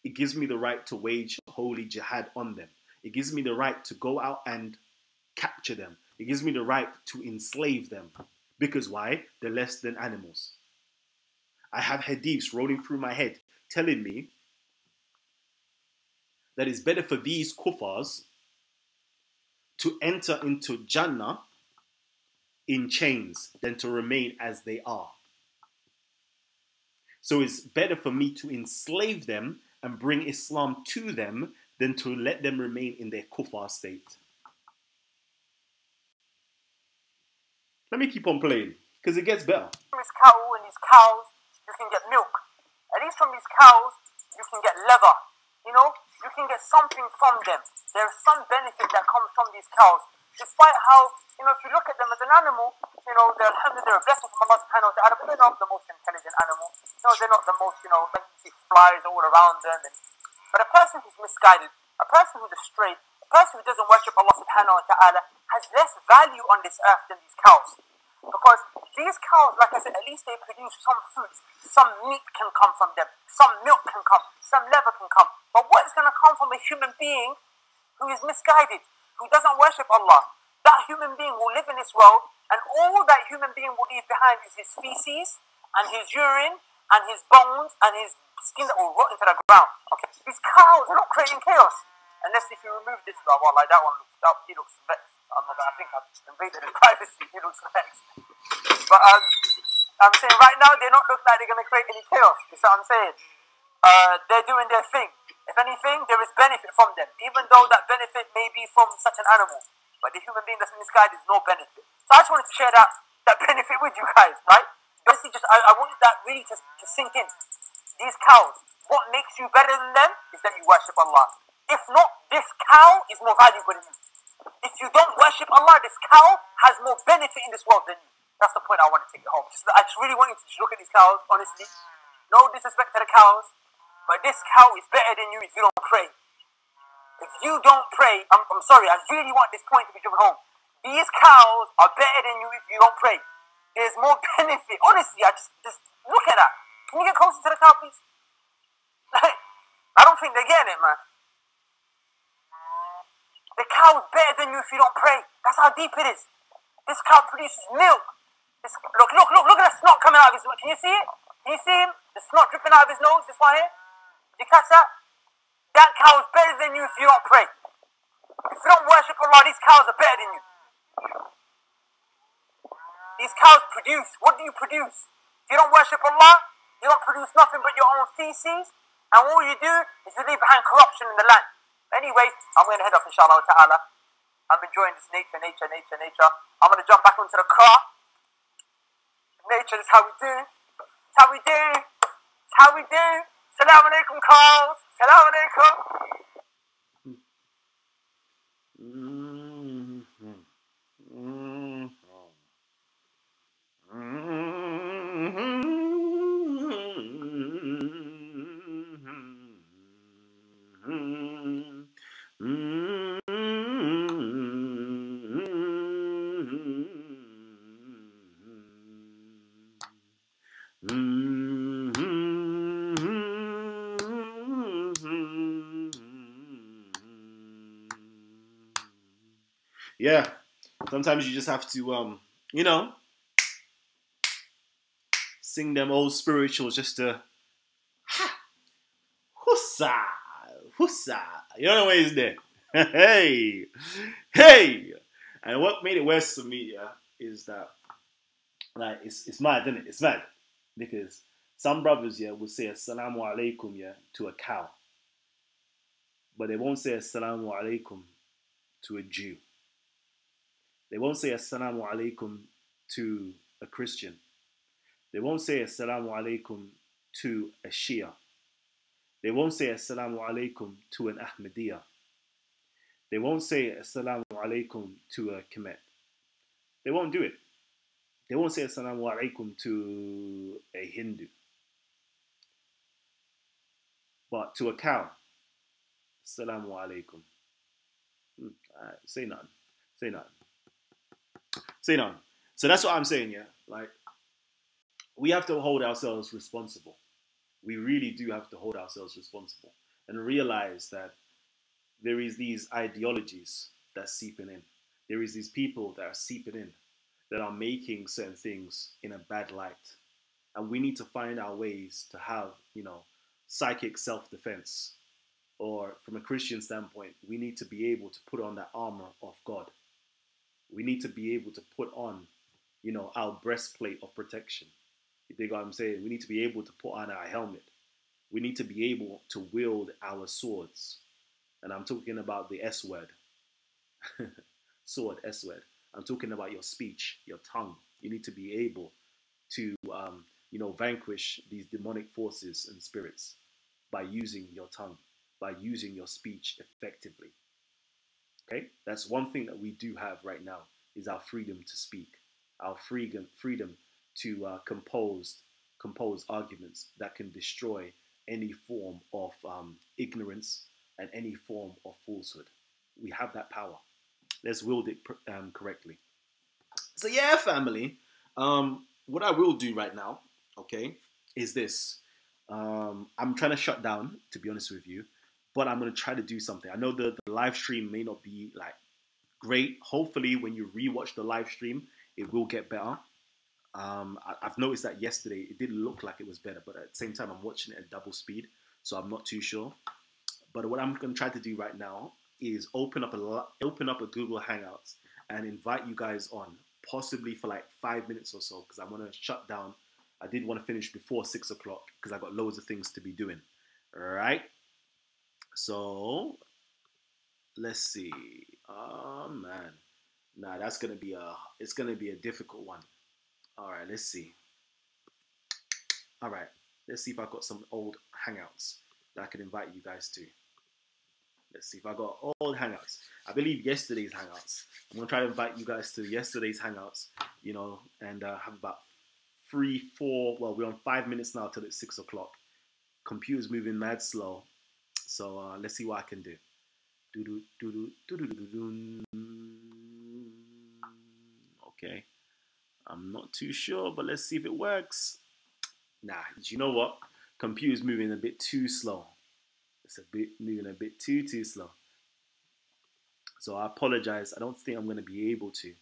It gives me the right to wage holy jihad on them. It gives me the right to go out and capture them. It gives me the right to enslave them. Because why? They're less than animals. I have hadiths rolling through my head telling me that it's better for these kuffars to enter into Jannah in chains than to remain as they are. So it's better for me to enslave them and bring Islam to them than to let them remain in their kuffar state. Let me keep on playing, because it gets better. From these cattle and these cows, you can get milk. At least from these cows, you can get leather. You know, you can get something from them. There's some benefit that comes from these cows. Despite how, you know, if you look at them as an animal, you know, they're a blessing from Allah subhanahu wa ta'ala, but they're not the most intelligent animal. No, they're not the most, you know, you see flies all around them. But a person who's misguided, a person who's astray, a person who doesn't worship Allah subhanahu wa ta'ala has less value on this earth than these cows. Because these cows, like I said, at least they produce some fruits. Some meat can come from them. Some milk can come. Some leather can come. But what is going to come from a human being who is misguided, who doesn't worship Allah? That human being will live in this world, and all that human being will leave behind is his feces, and his urine, and his bones, and his skin that will rot into the ground. Okay, these cows are not creating chaos. Unless if you remove this one, well, like that one looks, he looks vexed. I think I've invaded his privacy. He looks vexed. But I'm saying right now, they don't look like they're going to create any chaos. You see what I'm saying? They're doing their thing. If anything, there is benefit from them, even though that benefit may be from such an animal. But the human being that's misguided is no benefit. So I just wanted to share that benefit with you guys, right? Basically, I wanted that really to sink in. These cows, what makes you better than them is that you worship Allah. If not, this cow is more valuable than you. If you don't worship Allah, this cow has more benefit in this world than you. That's the point I want to take it home. I just really want you to just look at these cows, honestly. No disrespect to the cows, but this cow is better than you if you don't pray. If you don't pray, I'm sorry, I really want this point to be driven home. These cows are better than you if you don't pray. There's more benefit. Honestly, I just look at that. Can you get closer to the cow, please? I don't think they're getting it, man. The cow is better than you if you don't pray. That's how deep it is. This cow produces milk. Look at the snot coming out of his nose. Can you see it? Can you see him? The snot dripping out of his nose, this one here. Did you catch that? That cow is better than you if you don't pray. If you don't worship Allah, these cows are better than you. These cows produce. What do you produce? If you don't worship Allah, you don't produce nothing but your own feces. And all you do is you leave behind corruption in the land. Anyway, I'm going to head off, inshallah ta'ala. I'm enjoying this nature. I'm going to jump back onto the car. Nature is how we do. It's how we do. It's how we do. Salaam alaikum, cows. Salaam alaikum. Yeah, sometimes you just have to, you know, sing them old spirituals just to, hussa, hussa. You know what is there? Hey. And what made it worse for me, yeah, is that, like, it's mad, isn't it? It's mad. Because some brothers, yeah, will say assalamu alaikum, yeah, to a cow. But they won't say assalamu alaikum to a Jew. They won't say assalamu alaikum to a Christian. They won't say assalamu alaikum to a Shia. They won't say assalamu alaikum to an Ahmadiyya. They won't say assalamu alaikum to a Kemet. They won't do it. They won't say assalamu alaikum to a Hindu. But to a cow, assalamu alaikum. Say none. Say none. Say none. So that's what I'm saying, yeah. Like, we have to hold ourselves responsible. We really do have to hold ourselves responsible and realize that there is these ideologies that's seeping in. There is these people that are seeping in, that are making certain things in a bad light. And we need to find our ways to have, psychic self-defense. Or from a Christian standpoint, we need to be able to put on that armor of God. We need to be able to put on, our breastplate of protection. You dig what I'm saying? We need to be able to put on our helmet. We need to be able to wield our swords. And I'm talking about the S word. Sword, S word. I'm talking about your speech, your tongue. You need to be able to, vanquish these demonic forces and spirits by using your tongue, by using your speech effectively. Okay? That's one thing that we do have right now is our freedom to speak, our freedom to compose arguments that can destroy any form of ignorance and any form of falsehood. We have that power. Let's wield it correctly. So yeah, family. What I will do right now, okay, is this. I'm trying to shut down, to be honest with you, but I'm going to try to do something. I know the live stream may not be like great. Hopefully, when you rewatch the live stream, it will get better. I've noticed that yesterday it didn't look like it was better, but at the same time, I'm watching it at double speed, so I'm not too sure. But what I'm going to try to do right now is open up a Google Hangouts and invite you guys on, possibly for like 5 minutes or so, because I want to shut down. I did want to finish before 6 o'clock because I got loads of things to be doing. All right. So let's see. Oh man, nah, it's gonna be a difficult one. All right, let's see. All right, let's see if I've got some old Hangouts that I can invite you guys to. Let's see if I got old Hangouts. I believe yesterday's Hangouts. I'm gonna try to invite you guys to yesterday's Hangouts, and have about 3, 4. Well, we're on 5 minutes now till it's 6 o'clock. Computer's moving mad slow, so let's see what I can do. Okay, I'm not too sure, but let's see if it works. Nah, you know what? Computer's moving a bit too slow. It's moving a bit too slow. So I apologize. I don't think I'm going to be able to.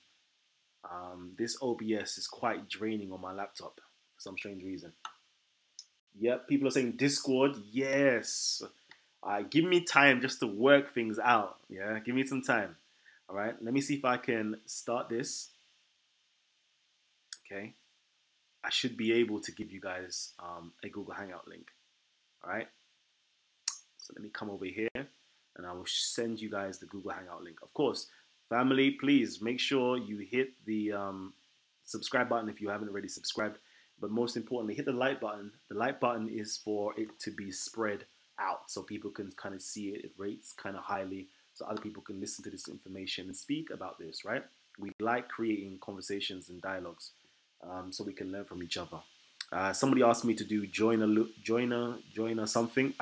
This OBS is quite draining on my laptop for some strange reason. Yep, people are saying Discord. Yes. Give me time just to work things out. Yeah, give me some time. All right, let me see if I can start this. Okay. I should be able to give you guys a Google Hangout link. All right. So let me come over here and I will send you guys the Google Hangout link. Of course, family, please make sure you hit the subscribe button if you haven't already subscribed. But most importantly, hit the like button. The like button is for it to be spread out so people can kind of see it. It rates kind of highly so other people can listen to this information and speak about this, right? We like creating conversations and dialogues so we can learn from each other. Somebody asked me to do joiner something.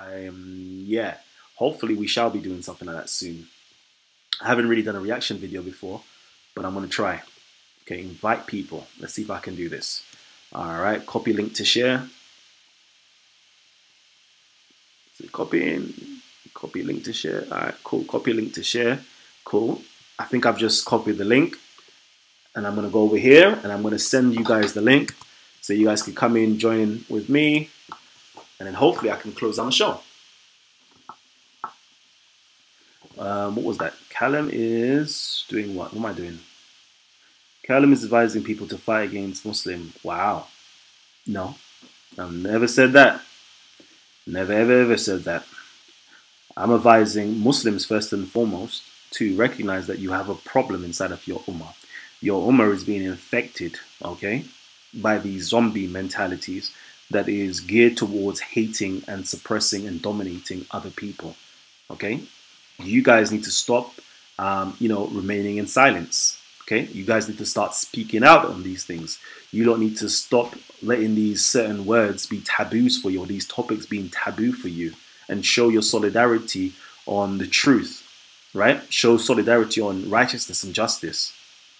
Yeah, hopefully we shall be doing something like that soon. I haven't really done a reaction video before, but I'm going to try. Okay, invite people. Let's see if I can do this. All right, copy link to share. So copy link to share. All right, cool. Copy link to share. Cool. I think I've just copied the link. And I'm going to go over here and I'm going to send you guys the link so you guys can come in, join in with me. And then hopefully I can close down the show. What was that? Callum is doing what? What am I doing? Callum is advising people to fight against Muslim. Wow. No, I've never said that. Never, ever said that. I'm advising Muslims first and foremost to recognize that you have a problem inside of your ummah. Your ummah is being infected, okay, by these zombie mentalities that is geared towards hating and suppressing and dominating other people, okay? You guys need to stop, remaining in silence, okay? You guys need to start speaking out on these things. You don't need to stop letting these certain words be taboos for you, or these topics being taboo for you, and show your solidarity on the truth, right? Show solidarity on righteousness and justice.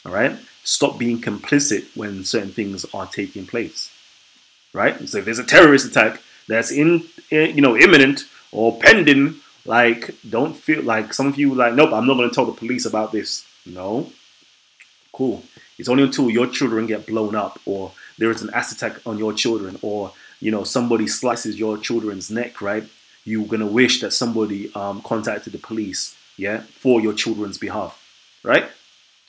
All right. Stop being complicit when certain things are taking place. Right. So if there's a terrorist attack that's imminent or pending Like, don't feel like some of you like, nope, I'm not going to tell the police about this. No, cool. It's only until your children get blown up, or there is an acid attack on your children, or somebody slices your children's neck, right? You're gonna wish that somebody contacted the police, yeah, for your children's behalf, right?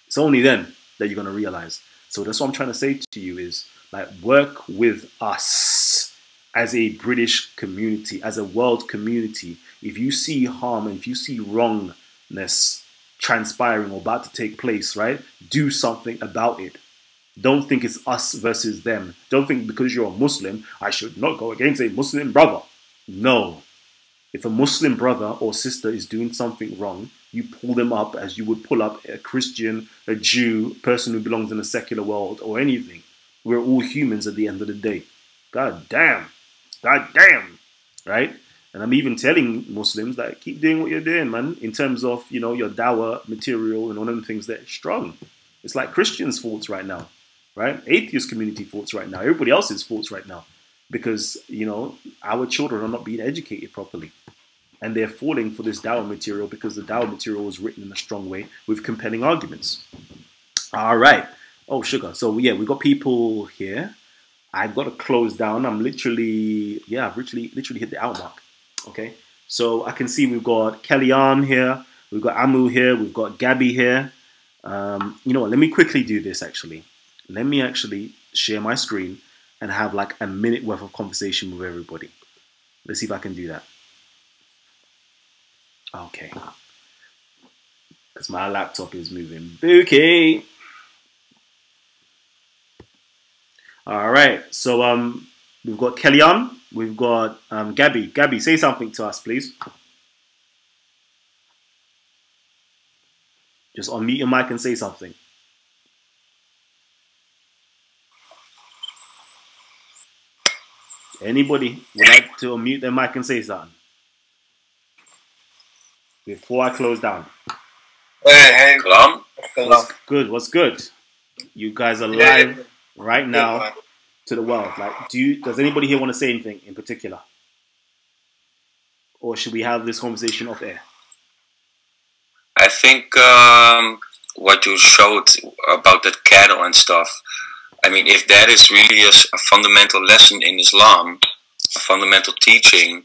It's only then that you're gonna realize. So that's what I'm trying to say to you is, like, work with us as a British community, as a world community. If you see harm and if you see wrongness transpiring or about to take place, right, do something about it. Don't think it's us versus them. Don't think because you're a Muslim, I should not go against a Muslim brother. No. If a Muslim brother or sister is doing something wrong, you pull them up as you would pull up a Christian, a Jew, person who belongs in a secular world, or anything. We're all humans at the end of the day. God damn. God damn. Right? And I'm even telling Muslims that keep doing what you're doing, man, in terms of, your dawah material and all of the things that are strong. It's like Christians' faults right now, right? Atheist community faults right now. Everybody else's faults right now. Because, our children are not being educated properly. And they're falling for this dawah material because the dawah material was written in a strong way with compelling arguments. All right. Oh, sugar. So, yeah, we've got people here. I've got to close down. I'm literally, I've literally hit the hour mark. Okay. So I can see we've got Kellyanne here. We've got Amu here. We've got Gabby here. You know what? Let me quickly do this, actually. Let me actually share my screen and have like a minute worth of conversation with everybody. Let's see if I can do that. Okay. Because my laptop is moving. Okay. All right. So we've got Kellyanne. We've got Gabby. Gabby, say something to us, please. Just unmute your mic and say something. Anybody would like to unmute their mic and say something before I close down? Hey, what's good? What's good? You guys are live right now to the world. Like, does anybody here want to say anything in particular, or should we have this conversation off air? I think what you showed about that cattle and stuff. I mean, if that is really a fundamental lesson in Islam, a fundamental teaching,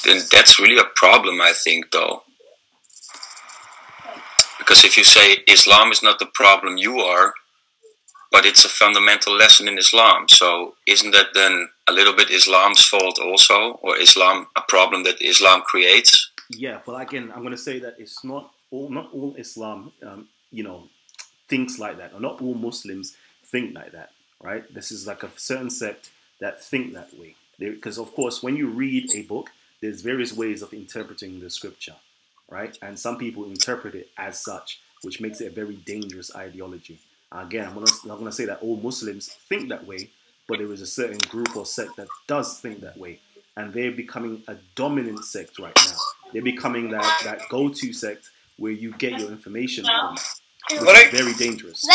then that's really a problem, I think, though. Because if you say Islam is not the problem, you are, but it's a fundamental lesson in Islam. So isn't that then a little bit Islam's fault also, or Islam a problem that Islam creates? Yeah, well, again, I'm going to say that it's not all Islam, thinks like that, or not all Muslims think like that, right? This is like a certain sect that think that way. Because, of course, when you read a book, there's various ways of interpreting the scripture, right? And some people interpret it as such, which makes it a very dangerous ideology. Again, I'm not going to say that all Muslims think that way, but there is a certain group or sect that does think that way. And they're becoming a dominant sect right now. They're becoming that go-to sect where you get your information from, which is very dangerous.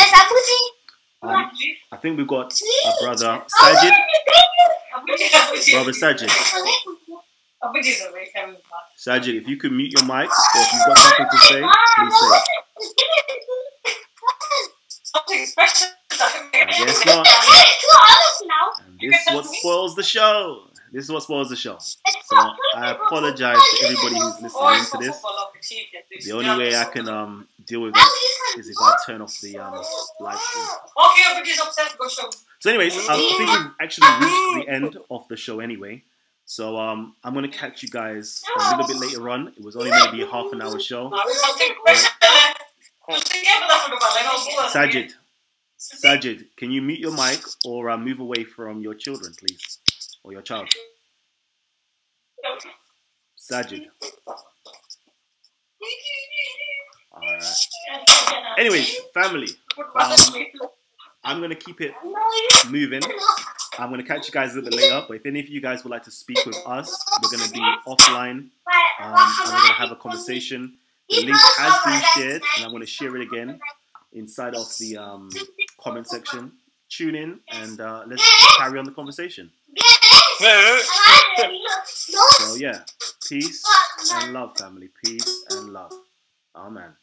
I think we've got a brother, Sajid. Brother Sajid. Sajid, if you could mute your mic, or if you've got something to say, please say it. I guess not. And this is what spoils the show. This is what spoils the show. So I apologize to everybody who's listening to this. The only way I can deal with that is if I turn off the live stream. So anyways, I think we've actually reached the end of the show anyway. So I'm going to catch you guys a little bit later on. It was only going to be a half an hour show. Sajid, can you mute your mic or move away from your children, please? Or your child? Sajid. Alright. Anyways, family. I'm going to keep it moving. I'm going to catch you guys a little bit later. But if any of you guys would like to speak with us, we're going to be offline. And we're going to have a conversation. The link has been shared. And I'm going to share it again inside of the comment section. Tune in and let's carry on the conversation. So yeah, Peace and love, family. Peace and love. Amen.